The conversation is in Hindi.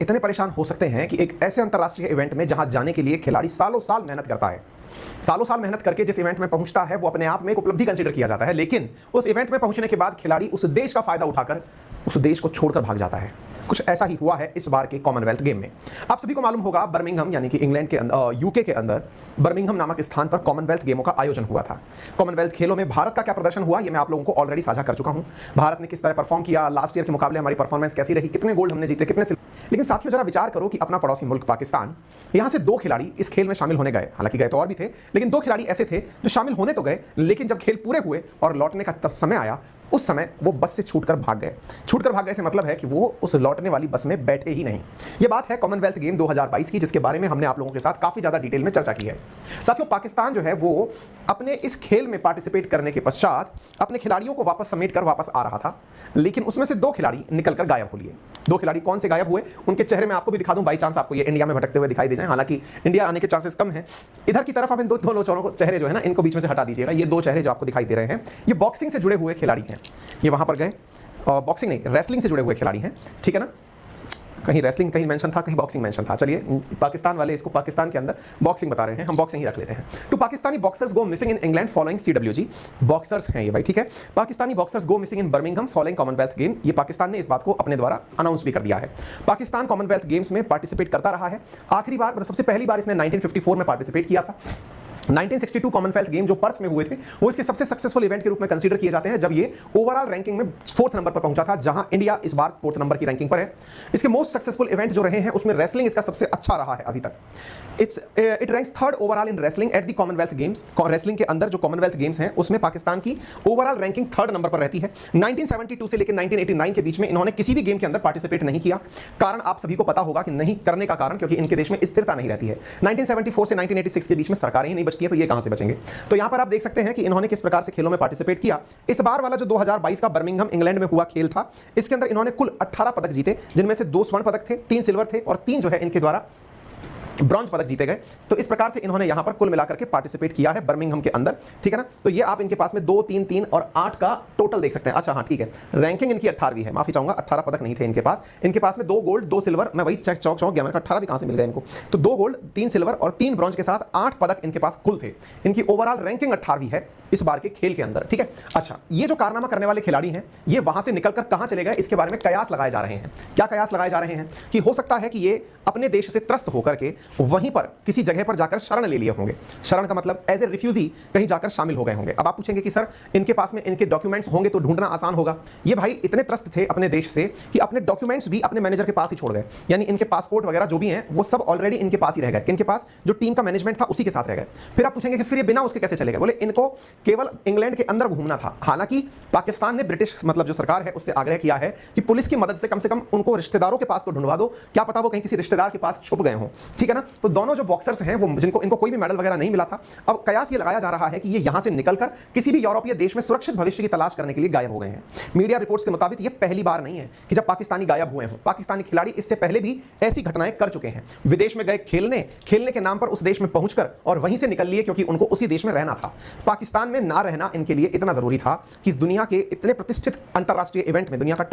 इतने परेशान हो सकते हैं कि एक ऐसे अंतर्राष्ट्रीय इवेंट में जहां जाने के लिए खिलाड़ी सालों साल मेहनत करता है, सालों साल मेहनत करके जिस इवेंट में पहुंचता है वो अपने आप में एक उपलब्धि कंसीडर किया जाता है, लेकिन उस इवेंट में पहुंचने के बाद खिलाड़ी उस देश का फायदा उठाकर उस देश को छोड़कर भाग जाता है। कुछ ऐसा ही हुआ है इस बार के कॉमनवेल्थ गेम में। आप सभी को मालूम होगा बर्मिंघम यानी कि इंग्लैंड के यूके के अंदर बर्मिंघम नामक स्थान पर कॉमनवेल्थ गेमों का आयोजन हुआ था। कॉमनवेल्थ खेलों में भारत का क्या प्रदर्शन हुआ ये मैं आप लोगों को ऑलरेडी साझा कर चुका हूं। भारत ने किस तरह परफॉर्म किया, लास्ट ईयर के मुकाबले हमारी परफॉर्मेंस कैसी रही, कितने गोल्ड हमने जीते, कितने। लेकिन साथियों जरा विचार करो कि अपना पड़ोसी मुल्क पाकिस्तान, यहां से 2 खिलाड़ी इस खेल में शामिल होने गए, हालांकि गए तो और भी थे, लेकिन 2 खिलाड़ी ऐसे थे जो शामिल होने तो गए, लेकिन जब खेल पूरे हुए और लौटने का समय आया उस समय वो बस से छूटकर भाग गए। छूटकर भाग गए से मतलब है कि वो उस लौटने वाली बस में बैठे ही नहीं। ये बात है कॉमनवेल्थ गेम 2022 की, जिसके बारे में हमने आप लोगों के साथ काफी ज्यादा डिटेल में चर्चा की है। साथियों पाकिस्तान जो है वो अपने इस खेल में पार्टिसिपेट करने के पश्चात अपने खिलाड़ियों को वापस समेट कर वापस आ रहा था, लेकिन उसमें से 2 खिलाड़ी निकलकर गायब हो लिए। 2 खिलाड़ी कौन से गायब हुए उनके चेहरे में आपको भी दिखा दूं, बाई चांस आपको ये इंडिया में भटकते हुए दिखाई दे जाए, हालांकि इंडिया आने के चांसेस कम है। इधर की तरफ आप इन 2 लोचों को चेहरे जो है ना इनको बीच में से हटा दीजिएगा। ये 2 चेहरे जो आपको दिखाई दे रहे हैं ये बॉक्सिंग से जुड़े हुए खिलाड़ी हैं। ये वहां पर गए, बॉक्सिंग नहीं रेसलिंग से जुड़े हुए खिलाड़ी हैं, ठीक है ना। कहीं रेसलिंग कहीं मेंशन था, कहीं बॉक्सिंग मेंशन था। चलिए पाकिस्तान वाले इसको पाकिस्तान के अंदर बॉक्सिंग बता रहे हैं, हम बॉक्सिंग ही रख लेते हैं। तो Pakistani boxers go missing in England following CWG। Boxers हैं ये भाई, ठीक है। Pakistani boxers go missing in Birmingham following Commonwealth game. ये पाकिस्तान ने इस बात को अपने द्वारा अनाउंस भी कर दिया है। पाकिस्तान कॉमनवेल्थ गेम्स में पार्टिसिपेट करता रहा है। आखिरी बार मतलब सबसे पहली बार इसने 1954 में पार्टिसिपेट किया था। 1962 कॉमनवेल्थ गेम जो पर्थ में हुए थे वो इसके सबसे सक्सेसफुल इवेंट के रूप में कंसीडर किए जाते हैं, जब ये ओवरऑल रैंकिंग में 4th नंबर पर पहुंचा था, जहां इंडिया इस बार 4th नंबर की रैंकिंग पर है। इसके मोस्ट सक्सेसफुल इवेंट जो रहे हैं उसमें रेसलिंग इसका सबसे अच्छा रहा है अभी तक। It ranks 3rd overall in wrestling at the Commonwealth games. Wrestling के अंदर जो कॉमनवेल्थ गेम्स हैं उसमें पाकिस्तान की ओवरऑल रैंकिंग 3rd नंबर पर रहती है। 1972 से लेकर 1989 के बीच में इन्होंने किसी भी गेम के अंदर पार्टिसिपेट नहीं किया। कारण आप सभी को पता होगा कि नहीं करने का कारण क्योंकि इनके देश में स्थिरता नहीं रहती है। 1974 से 1986 के बीच में सरकारें ही नहीं बचती है, तो ये कहां से बचेंगे। तो यहां पर आप देख सकते हैं कि इन्होंने किस प्रकार से खेलों में पार्टिसिपेट किया। इस बार वाला जो 2022 का बर्मिंघम इंग्लैंड में हुआ खेल था, इसके अंदर इन्होंने कुल 18 पदक जीते, जिनमें से 2 स्वर्ण पदक थे, 3 सिल्वर थे और 3 जो है इनके द्वारा ब्रॉन्ज पदक जीते गए। तो इस प्रकार से इन्होंने यहां पर कुल मिलाकर के पार्टिसिपेट किया है बर्मिंघम के अंदर, ठीक है ना। तो ये आप इनके पास में 2, 3, 3 और 8 का टोटल देख सकते हैं। अच्छा हाँ ठीक है, रैंकिंग इनकी 18वीं है, माफी चाहूंगा 18 पदक नहीं थे इनके पास। इनके पास में 2 गोल्ड 2 सिल्वर, मैं वही चौक गया, मेरे को 18 भी कहां से मिल गए इनको। तो 2 गोल्ड 3 सिल्वर और 3 ब्रॉन्ज के साथ 8 पदक इनके पास कुल थे। इनकी ओवरऑल रैंकिंग 18वीं है इस बार के खेल के अंदर, ठीक है। अच्छा, ये जो कारनामा करने वाले खिलाड़ी हैं ये वहां से निकलकर कहां चले गए, इसके बारे में कयास लगाए जा रहे हैं। क्या कयास लगाए जा रहे हैं कि हो सकता है कि ये अपने देश से त्रस्त होकर के वहीं पर किसी जगह पर जाकर शरण ले लिए होंगे। शरण का मतलब एज ए रिफ्यूजी कहीं जाकर शामिल हो गए होंगे। अब आप पूछेंगे कि सर इनके पास में इनके डॉक्यूमेंट्स होंगे तो ढूंढना आसान होगा। ये भाई इतने त्रस्त थे अपने देश से कि अपने डॉक्यूमेंट्स भी अपने मैनेजर के पास ही छोड़ गए, यानी इनके पासपोर्ट वगैरह जो भी हैं वो सब ऑलरेडी इनके पास ही रह गए। इनके पास जो टीम का मैनेजमेंट था उसी के साथ रह गए। फिर आप पूछेंगे कि फिर ये बिना उसके कैसे चले गए। बोले इनको केवल इंग्लैंड के अंदर घूमना था। हालांकि पाकिस्तान ने ब्रिटिश मतलब जो सरकार है उससे आग्रह किया है कि पुलिस की मदद से कम उनको रिश्तेदारों के पास तो ढूंढवा दो, क्या पता वो कहीं किसी रिश्तेदार के पास छुप गए हों, ठीक है ना। तो दोनों जो बॉक्सर्स हैं वो जिनको इनको कोई भी मेडल वगैरह नहीं मिला था, अब कयास ये लगाया जा रहा है कि ये यहां से निकलकर किसी भी यूरोपीय देश में सुरक्षित भविष्य की तलाश करने के लिए गायब हो गए हैं। मीडिया रिपोर्ट्स के मुताबिक ये पहली बार नहीं है कि जब पाकिस्तानी गायब हुए हों। पाकिस्तानी खिलाड़ी इससे पहले भी ऐसी घटनाएं कर चुके हैं। विदेश में गए खेलने के नाम पर उस देश में पहुंचकर और वहीं से निकल लिए क्योंकि उनको उसी देश में रहना था। पाकिस्तान में ना रहना इनके लिए इतना जरूरी था कि दुनिया के इतने प्रतिष्ठित अंतरराष्ट्रीय इवेंट में दुनिया का